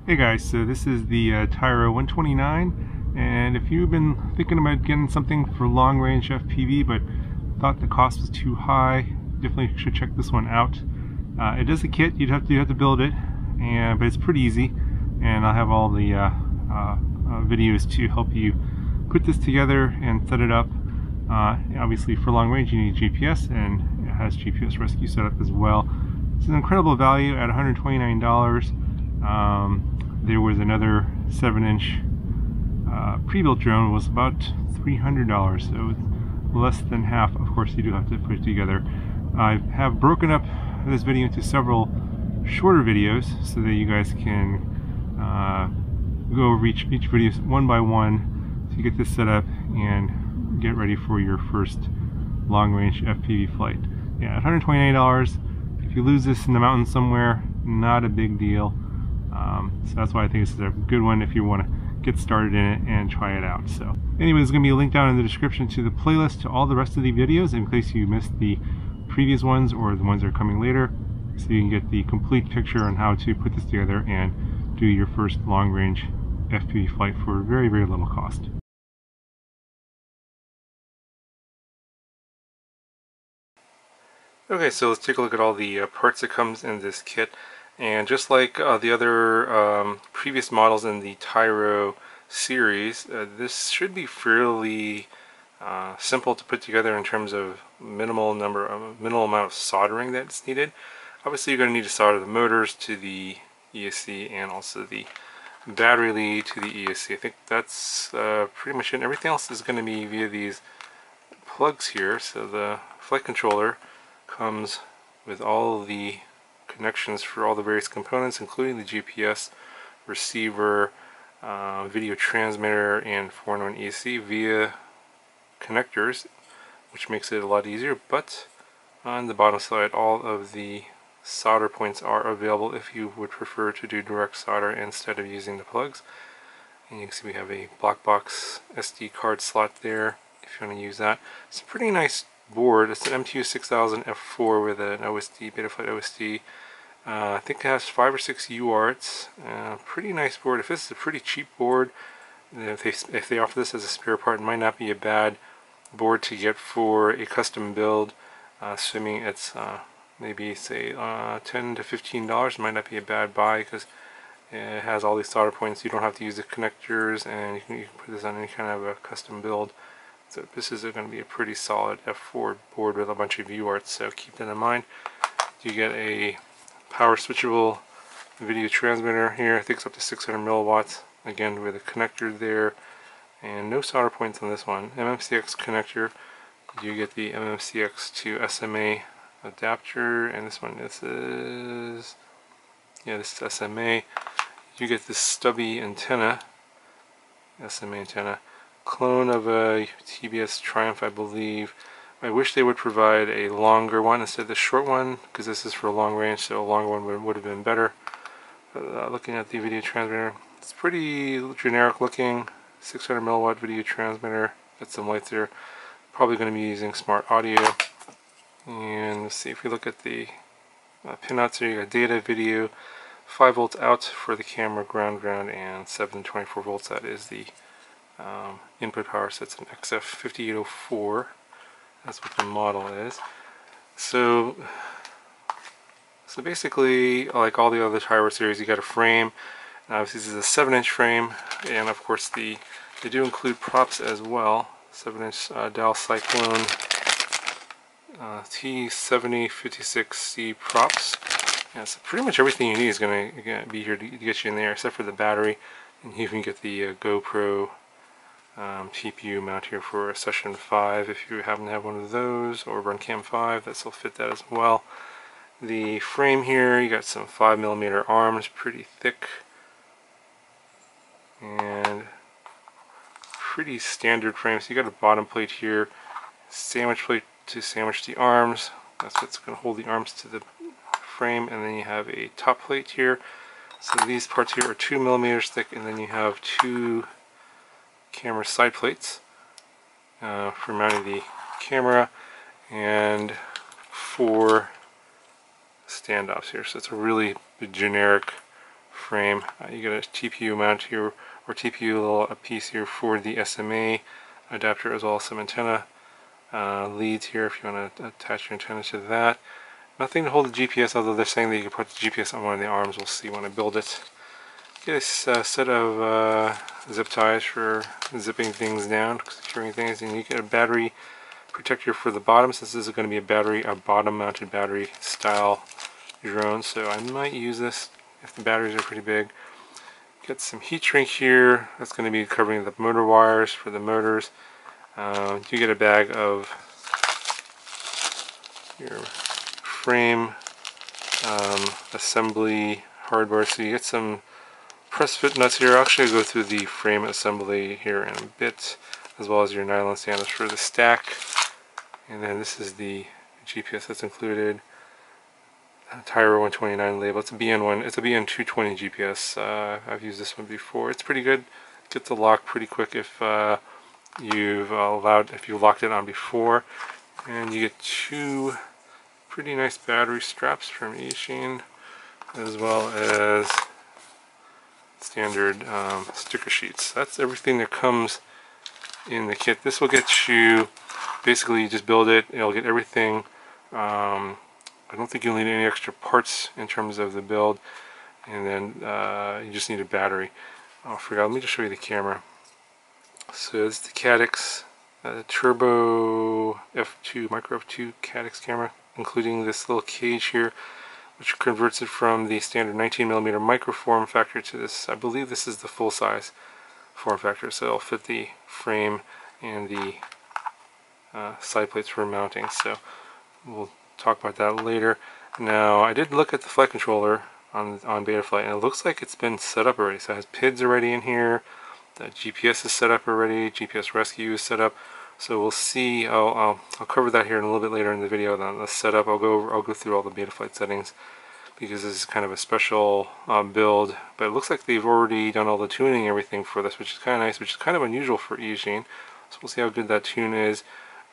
Hey guys, so this is the Tyro129, and if you've been thinking about getting something for long range FPV but thought the cost was too high, definitely should check this one out. It is a kit, you have to build it, but it's pretty easy, and I'll have all the videos to help you put this together and set it up. Obviously for long range you need GPS, and it has GPS rescue setup as well. It's an incredible value at $129. There was another 7-inch pre-built drone, was about $300, so it's less than half. Of course, you do have to put it together. I have broken up this video into several shorter videos so that you guys can go over each video one by one to get this set up and get ready for your first long-range FPV flight. Yeah, at $129, if you lose this in the mountains somewhere, not a big deal. So that's why I think this is a good one if you want to get started in it and try it out. So anyway, there's going to be a link down in the description to the playlist to all the rest of the videos in case you missed the previous ones or the ones that are coming later, so you can get the complete picture on how to put this together and do your first long-range FPV flight for very, very little cost. Okay, so let's take a look at all the parts that comes in this kit. And just like the other previous models in the Tyro series, this should be fairly simple to put together in terms of minimal amount of soldering that's needed. Obviously, you're going to need to solder the motors to the ESC and also the battery lead to the ESC. I think that's pretty much it. Everything else is going to be via these plugs here. So the flight controller comes with all the connections for all the various components, including the GPS, receiver, video transmitter, and 4-in-1 ESC via connectors, which makes it a lot easier. But on the bottom side, all of the solder points are available if you would prefer to do direct solder instead of using the plugs. And you can see we have a black box SD card slot there if you want to use that. It's a pretty nice board. It's an MTU 6000 F4 with an OSD, Betaflight OSD. I think it has 5 or 6 UARTs. Pretty nice board. If this is a pretty cheap board, if they offer this as a spare part, it might not be a bad board to get for a custom build. Assuming it's maybe say $10 to $15, it might not be a bad buy because it has all these solder points. You don't have to use the connectors, and you can put this on any kind of a custom build. So this is going to be a pretty solid F4 board with a bunch of UARTs, so keep that in mind. You get a power switchable video transmitter here. I think it's up to 600 milliwatts, again with a connector there, and no solder points on this one. MMCX connector. You get the MMCX to SMA adapter, and this is SMA. You get this stubby antenna, SMA antenna. Clone of a TBS Triumph, I believe. I wish they would provide a longer one instead of the short one, because this is for long range, so a longer one would have been better. Looking at the video transmitter, it's pretty generic looking. 600 milliwatt video transmitter. Got some lights there. Probably going to be using smart audio. And let's see if we look at the pinouts here. You got data, video, 5 volts out for the camera, ground, and 7 to 24 volts. That is the input power. So it's an XF5804. That's what the model is. So basically, like all the other Tyro series, you got a frame. Now this is a 7-inch frame, and of course they do include props as well. 7-inch Dow Cyclone T7056C props. Yeah, so pretty much everything you need is going to be here to get you in there, except for the battery. And you can get the GoPro TPU mount here for a Session 5 if you happen to have one of those, or RunCam 5, that will fit that as well. The frame here, you got some 5mm arms, pretty thick, and pretty standard frame. So you got a bottom plate here, sandwich plate to sandwich the arms. That's what's going to hold the arms to the frame, and then you have a top plate here. So these parts here are 2mm thick, and then you have 2 camera side plates for mounting the camera, and 4 standoffs here. So it's a really generic frame. You get a TPU mount here, or TPU little a piece here for the SMA adapter, as well as some antenna leads here if you want to attach your antenna to that. Nothing to hold the GPS, although they're saying that you can put the GPS on one of the arms. We'll see when I build it. Get a set of zip ties for zipping things down, securing things, and you get a battery protector for the bottom, since this is going to be a bottom-mounted battery style drone. So I might use this if the batteries are pretty big. Get some heat shrink here. That's going to be covering the motor wires for the motors. You get a bag of your frame assembly hardware. So you get some press fit nuts here. I'll actually go through the frame assembly here in a bit, as well as your nylon sandals for the stack. And then this is the GPS that's included. Tyro129 label. It's a BN1. It's a BN220 GPS. I've used this one before. It's pretty good. Gets to lock pretty quick if you've locked it on before. And you get two pretty nice battery straps from Eachine, as well as standard sticker sheets. That's everything that comes in the kit. This will get you, basically you just build it, it'll get everything. I don't think you'll need any extra parts in terms of the build, and then you just need a battery. Oh, I forgot, let me just show you the camera. So it's the Caddx Turbo F2, Micro F2 Caddx camera, including this little cage here, which converts it from the standard 19mm micro form factor to this. I believe this is the full size form factor, so it'll fit the frame and the side plates for mounting. So we'll talk about that later. Now, I did look at the flight controller on Betaflight, and it looks like it's been set up already. So it has PIDs already in here. The GPS is set up already. GPS rescue is set up. So we'll see. I'll cover that here in a little bit later in the video. The setup. I'll go through all the Betaflight settings, because this is kind of a special build. But it looks like they've already done all the tuning and everything for this, which is kind of nice, which is kind of unusual for Eachine. So we'll see how good that tune is.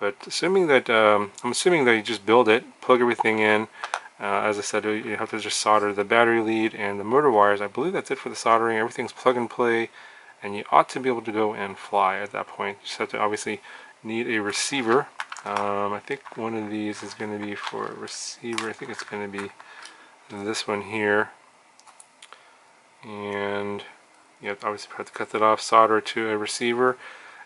But assuming that I'm assuming that you just build it, plug everything in. As I said, you have to just solder the battery lead and the motor wires. I believe that's it for the soldering. Everything's plug and play, and you ought to be able to go and fly at that point. You just have to obviously need a receiver. I think one of these is going to be for a receiver. I think it's going to be this one here, and you obviously have to cut that off, solder it to a receiver.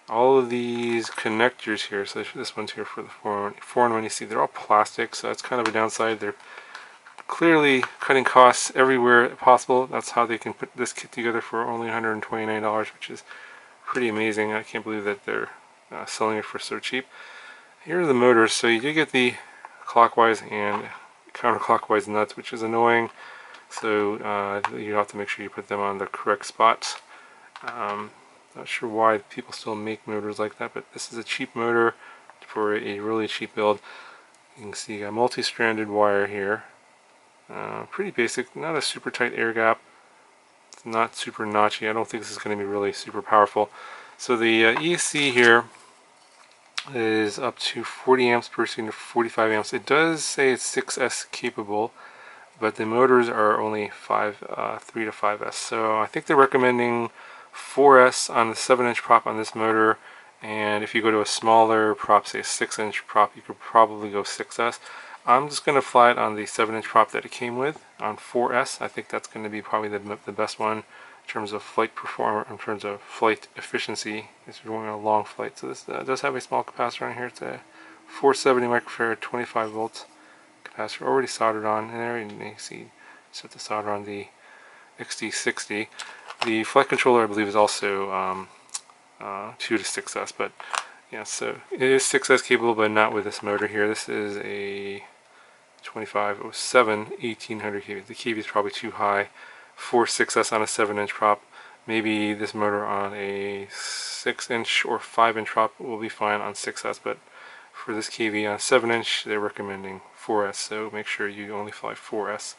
All of these connectors here, so this one's here for the 4-in-1, you see they're all plastic, so that's kind of a downside. They're clearly cutting costs everywhere possible. That's how they can put this kit together for only $129, which is pretty amazing. I can't believe that they're selling it for so cheap. Here are the motors. So you do get the clockwise and counterclockwise nuts, which is annoying. So you have to make sure you put them on the correct spots. Not sure why people still make motors like that, but this is a cheap motor for a really cheap build. You can see a multi-stranded wire here. Pretty basic, not a super tight air gap. It's not super notchy. I don't think this is going to be really super powerful. So the ESC here is up to 40 amps per second to 45 amps. It does say it's 6S capable, but the motors are only 3 to 5S. So I think they're recommending 4S on the 7-inch prop on this motor, and if you go to a smaller prop, say a 6-inch prop, you could probably go 6S. I'm just going to fly it on the 7-inch prop that it came with on 4S. I think that's going to be probably the best one in terms of flight performance, in terms of flight efficiency, if you're going on a long flight. So this does have a small capacitor on here. It's a 470 microfarad 25 volts capacitor already soldered on in there, and you see set the solder on the XT60. The flight controller, I believe, is also 2 to 6S, but yeah, so it is 6S capable, but not with this motor here. This is a 2507 1800 kV. The kV is probably too high for 6S on a 7-inch prop. Maybe this motor on a 6-inch or 5-inch prop will be fine on 6S, but for this kV on 7-inch, they're recommending 4S, so make sure you only fly 4S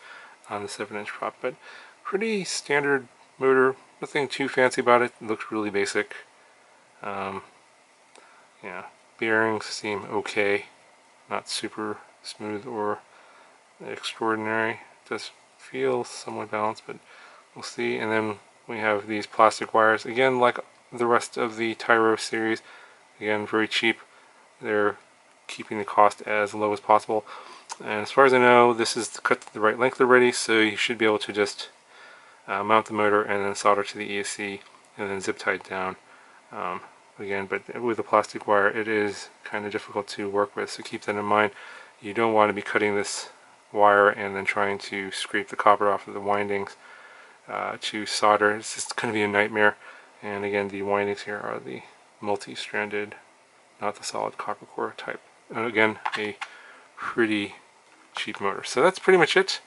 on the 7-inch prop. But pretty standard motor, nothing too fancy about it. It looks really basic. Yeah, bearings seem okay, not super smooth or extraordinary. It does feel somewhat balanced, but we'll see. And then we have these plastic wires, again like the rest of the Tyro series, again very cheap. They're keeping the cost as low as possible, and as far as I know this is cut to the right length already, so you should be able to just mount the motor and then solder to the ESC and then zip tie it down. Again, but with the plastic wire it is kind of difficult to work with, so keep that in mind. You don't want to be cutting this wire and then trying to scrape the copper off of the windings to solder. It's just going to be a nightmare. And again, the windings here are the multi-stranded, not the solid copper core type. And again, a pretty cheap motor. So that's pretty much it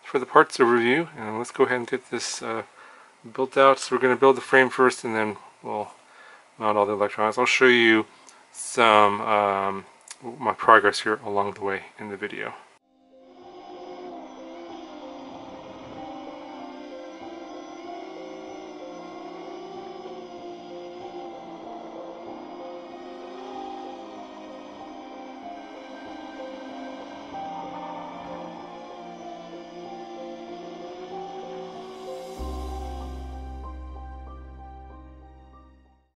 for the parts overview, and let's go ahead and get this built out. So we're going to build the frame first, and then we'll mount all the electronics. I'll show you some my progress here along the way in the video.